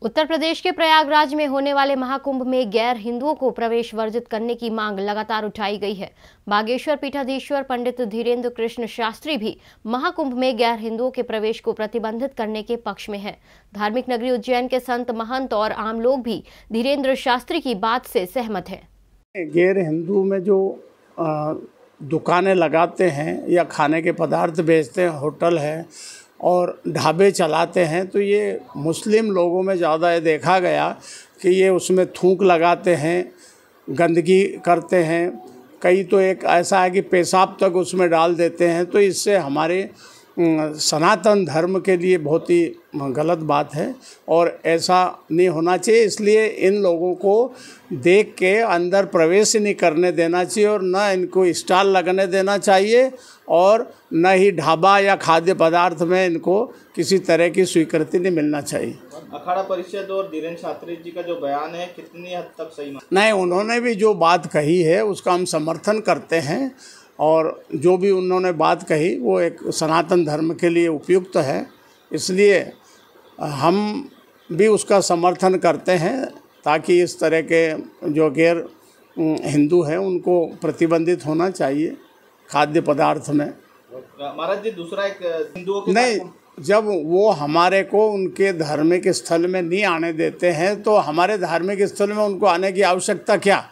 उत्तर प्रदेश के प्रयागराज में होने वाले महाकुंभ में गैर हिंदुओं को प्रवेश वर्जित करने की मांग लगातार उठाई गई है। बागेश्वर पीठाधीश्वर पंडित धीरेन्द्र कृष्ण शास्त्री भी महाकुंभ में गैर हिंदुओं के प्रवेश को प्रतिबंधित करने के पक्ष में हैं। धार्मिक नगरी उज्जैन के संत महंत और आम लोग भी धीरेन्द्र शास्त्री की बात से सहमत हैं। गैर हिंदू में जो दुकानें लगाते हैं या खाने के पदार्थ बेचते हैं, होटल है और ढाबे चलाते हैं, तो ये मुस्लिम लोगों में ज़्यादा ये देखा गया कि ये उसमें थूक लगाते हैं, गंदगी करते हैं। कई तो एक ऐसा है कि पेशाब तक उसमें डाल देते हैं। तो इससे हमारे सनातन धर्म के लिए बहुत ही गलत बात है और ऐसा नहीं होना चाहिए। इसलिए इन लोगों को देख के अंदर प्रवेश नहीं करने देना चाहिए और न इनको स्टॉल लगने देना चाहिए और न ही ढाबा या खाद्य पदार्थ में इनको किसी तरह की स्वीकृति नहीं मिलना चाहिए। अखाड़ा परिषद और धीरेन्द्र शास्त्री जी का जो बयान है कितनी हद तक सही नहीं, उन्होंने भी जो बात कही है उसका हम समर्थन करते हैं और जो भी उन्होंने बात कही वो एक सनातन धर्म के लिए उपयुक्त है, इसलिए हम भी उसका समर्थन करते हैं ताकि इस तरह के जो गैर हिंदू हैं उनको प्रतिबंधित होना चाहिए खाद्य पदार्थ में। महाराज जी, दूसरा एक हिंदुओं के नहीं, जब वो हमारे को उनके धार्मिक स्थल में नहीं आने देते हैं तो हमारे धार्मिक स्थल में उनको आने की आवश्यकता क्या?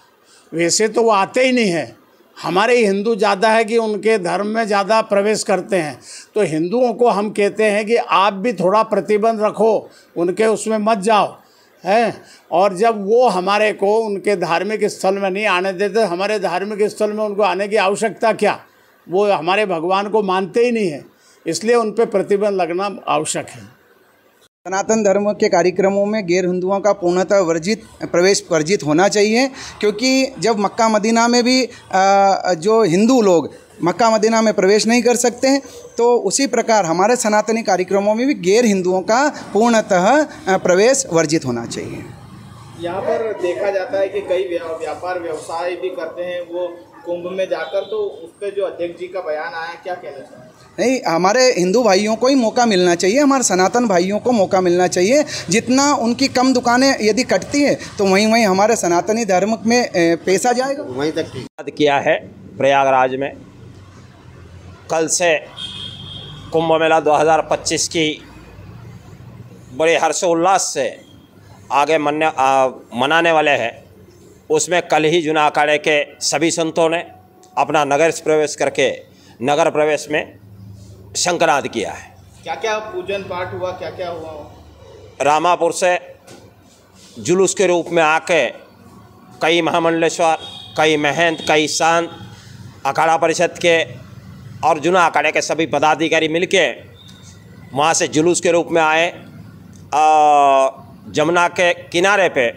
वैसे तो वो आते ही नहीं हैं। हमारे हिंदू ज़्यादा है कि उनके धर्म में ज़्यादा प्रवेश करते हैं, तो हिंदुओं को हम कहते हैं कि आप भी थोड़ा प्रतिबंध रखो, उनके उसमें मत जाओ है। और जब वो हमारे को उनके धार्मिक स्थल में नहीं आने देते, हमारे धार्मिक स्थल में उनको आने की आवश्यकता क्या? वो हमारे भगवान को मानते ही नहीं है, इसलिए उन पर प्रतिबंध लगना आवश्यक है। सनातन धर्म के कार्यक्रमों में गैर हिंदुओं का पूर्णतः प्रवेश वर्जित होना चाहिए, क्योंकि जब मक्का मदीना में भी जो हिंदू लोग मक्का मदीना में प्रवेश नहीं कर सकते हैं, तो उसी प्रकार हमारे सनातनी कार्यक्रमों में भी गैर हिंदुओं का पूर्णतः प्रवेश वर्जित होना चाहिए। यहाँ पर देखा जाता है कि कई व्यापार व्यवसाय भी करते हैं वो कुंभ में जाकर, तो उस पर जो अध्यक्ष जी का बयान आया, क्या कहना चाहिए? नहीं, हमारे हिंदू भाइयों को ही मौका मिलना चाहिए, हमारे सनातन भाइयों को मौका मिलना चाहिए। जितना उनकी कम दुकानें यदि कटती है तो वहीं हमारे सनातनी धर्म में पैसा जाएगा, वहीं तक किया है। प्रयागराज में कल से कुंभ मेला 2025 की बड़े हर्षोल्लास से आगे मनाने वाले हैं। उसमें कल ही जुना अखाड़े के सभी संतों ने अपना नगर प्रवेश करके नगर प्रवेश में शंकराद किया है। क्या क्या पूजन पाठ हुआ, क्या क्या हुआ? रामापुर से जुलूस के रूप में आके कई महामंडलेश्वर, कई महंत, कई संत, अखाड़ा परिषद के और जुना अखाड़े के सभी पदाधिकारी मिलके वहाँ से जुलूस के रूप में आए। जमुना के किनारे पे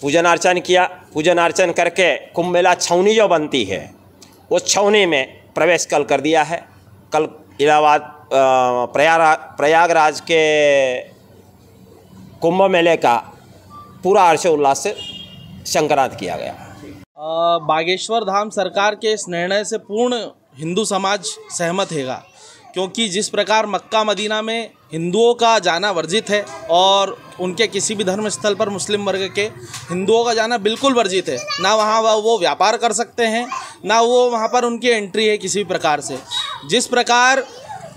पूजन अर्चन किया। पूजन अर्चन करके कुंभ मेला छावनी जो बनती है उस छावनी में प्रवेश कल कर दिया है। कल इलाहाबाद प्रयागराज के कुंभ मेले का पूरा हर्षोल्लास से शंकराद किया गया। बागेश्वर धाम सरकार के इस निर्णय से पूर्ण हिंदू समाज सहमत हैगा, क्योंकि जिस प्रकार मक्का मदीना में हिंदुओं का जाना वर्जित है और उनके किसी भी धर्म स्थल पर मुस्लिम वर्ग के हिंदुओं का जाना बिल्कुल वर्जित है। ना वहाँ वो व्यापार कर सकते हैं, ना वो वहाँ पर उनकी एंट्री है किसी भी प्रकार से। जिस प्रकार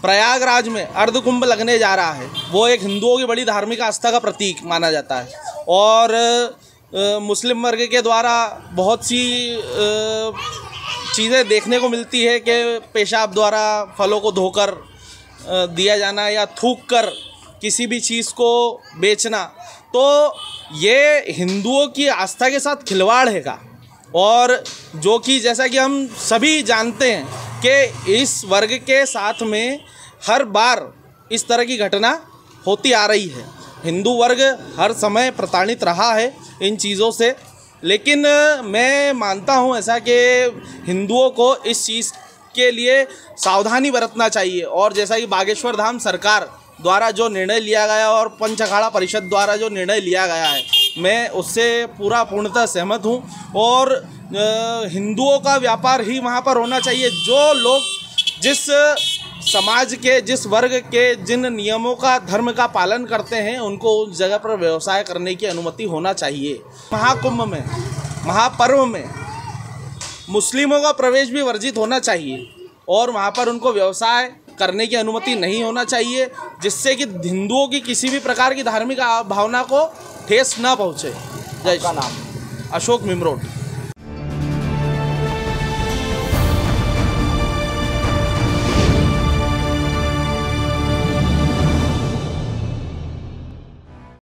प्रयागराज में अर्धकुंभ लगने जा रहा है वो एक हिंदुओं की बड़ी धार्मिक आस्था का प्रतीक माना जाता है और मुस्लिम वर्ग के द्वारा बहुत सी चीज़ें देखने को मिलती है कि पेशाब द्वारा फलों को धोकर दिया जाना या थूक कर किसी भी चीज़ को बेचना, तो ये हिंदुओं की आस्था के साथ खिलवाड़ हैगा। और जो कि जैसा कि हम सभी जानते हैं कि इस वर्ग के साथ में हर बार इस तरह की घटना होती आ रही है। हिंदू वर्ग हर समय प्रताड़ित रहा है इन चीज़ों से, लेकिन मैं मानता हूं ऐसा कि हिंदुओं को इस चीज़ के लिए सावधानी बरतना चाहिए। और जैसा कि बागेश्वर धाम सरकार द्वारा जो निर्णय लिया गया और पंच अखाड़ा परिषद द्वारा जो निर्णय लिया गया है, मैं उससे पूर्णतः सहमत हूं और हिंदुओं का व्यापार ही वहां पर होना चाहिए। जो लोग जिस समाज के जिस वर्ग के जिन नियमों का धर्म का पालन करते हैं उनको उस जगह पर व्यवसाय करने की अनुमति होना चाहिए। महाकुंभ में, महापर्व में मुस्लिमों का प्रवेश भी वर्जित होना चाहिए और वहाँ पर उनको व्यवसाय करने की अनुमति नहीं होना चाहिए, जिससे कि हिंदुओं की किसी भी प्रकार की धार्मिक भावना को ठेस न पहुँचे। जय श्री राम। अशोक मिमरोड।